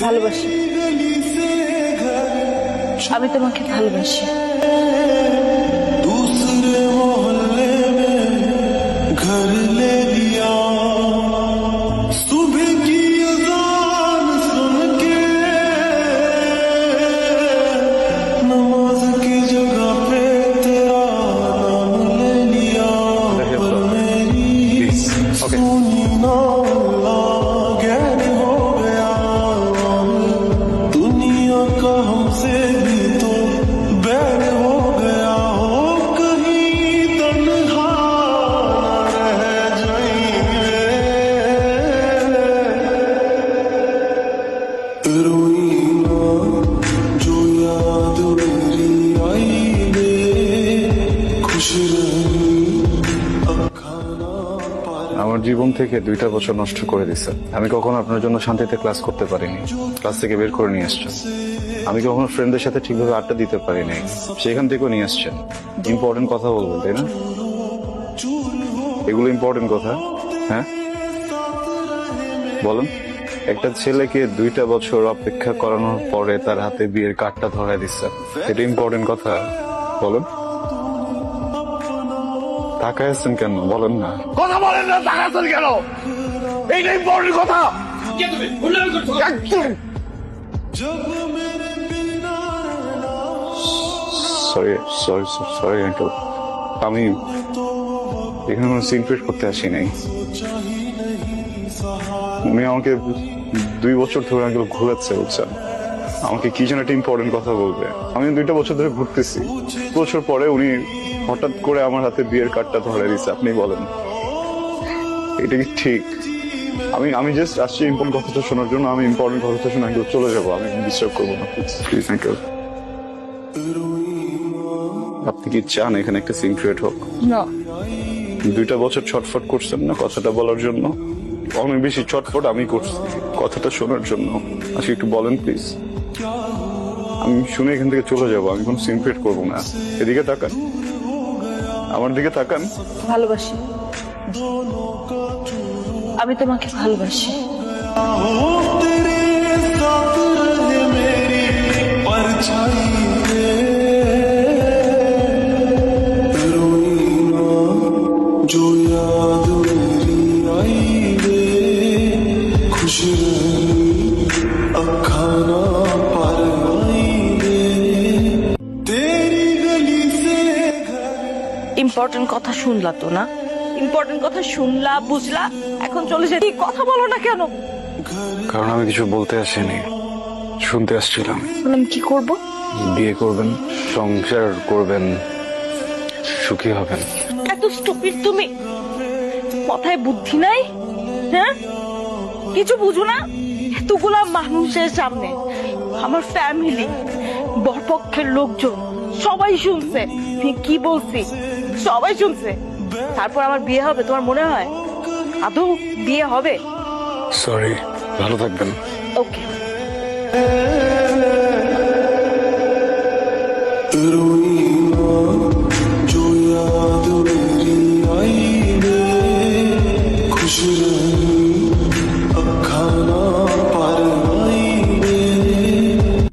ভালোবাসি, আমি তোমাকে ভালোবাসি। दूसरे मोहल्ले में घर ले लिया, सुबह की अज़ान सुन के नमाज की जगह पे तेरा नाम ले लिया, पर मेरी सुनी ना गैर हो गया, दुनिया का हमसे भी तो बैर हो गया, हो कहीं तन्हा न रह जाएंगे, रोई ना जो याद मेरी आई रे, खुश रही अब खाना पार। আমার জীবন থেকে 2টা বছর নষ্ট করে দিচ্ছে। আমি কখনো আপনার জন্য শান্তিতে ক্লাস করতে পারিনি, ক্লাস থেকে বের করে নিয়ে আসছেন। আমি কখনো ফ্রেন্ডদের সাথে ঠিকভাবে আড্ডা দিতে পারিনি, সেখান থেকেও নিয়ে আসছেন। ইম্পর্টেন্ট কথা বলবেন, তাই না? এগুলো ইম্পর্টেন্ট কথা, হ্যাঁ বলুন। একটা ছেলেকে 2টা বছর অপেক্ষা করানোর পরে তার হাতে বিয়ের কার্ডটা ধরায় দিচ্ছেন, এটা ইম্পর্টেন্ট কথা? বলুন। তাকায় আছেন কেন বলেন না? কথা বলেন না, তাকাচ্ছেন কেন? এইটা ইম্পর্টেন্ট কথা। সরি সরি সরি আঙ্কেল, আমি এখানে কোনো সিনক্রেট করতে আসি নাই। উনি আমাকে 2 বছর ধরে আঙ্কেল ঘুরাচ্ছে, বুঝছেন? আমাকে কি যেন একটা ইম্পর্টেন্ট কথা বলবে। আমি 2টা বছর ধরে ঘুরতেছি, বছর পরে উনি হঠাৎ করে আমার হাতে বিয়ের কার্ডটা ধরে দিচ্ছে। আপনি বলেন এটা কি ঠিক? আমি জাস্ট আসছি ইম্পর্টেন্ট কথাটা শোনার জন্য। আমি ইম্পর্টেন্ট কথাটা শুনে আঙ্কেল চলে যাবো, আমি ডিস্টার্ব করবো না, প্লিজ আঙ্কেল। আপনি কি চান এখানে একটা সিন ক্রিয়েট হোক? না, 2টা বছর ছটফট করছেন না কথাটা বলার জন্য? অনেক বেশি ছটফট আমি করছি কথাটা শোনার জন্য। আজকে একটু বলেন প্লিজ, আমি শুনে এখান থেকে চলে যাবো। আমি কোনো সিন ক্রিয়েট করবো না। এদিকে তাকান, আমার দিকে তাকান। ভালোবাসি, আমি তোমাকে ভালোবাসি। हो तेरे साथ रहे मेरी परछाई रे, रोई ना जो याद मेरी आई रे, खुश रही अब खाना पर आई रे, तेरी गली से ইম্পর্টেন্ট কথা শুনলা তো না? ইম্পর্টেন্ট কথা শুনলা, বুঝলা, এখন চলে যেতে কথা বলো না কেন? কারণ আমি কিছু বলতে আসিনি, শুনতে আসছিলাম। আমি কি করব? বিয়ে করবেন, সংসার করবেন, সুখী হবেন। এত স্টুপিড তুমি? মাথায় বুদ্ধি নাই? হ্যাঁ, কিছু বুঝো না? এতগুলা মানুষের সামনে, আমার ফ্যামিলি, বরপক্ষের লোকজন সবাই শুনছে আমি কি বলছি, সবাই শুনছে। তারপর আমার বিয়ে হবে তোমার মনে হয়? আদৌ বিয়ে হবে? সরি, ভালো থাকবেন। ওকে।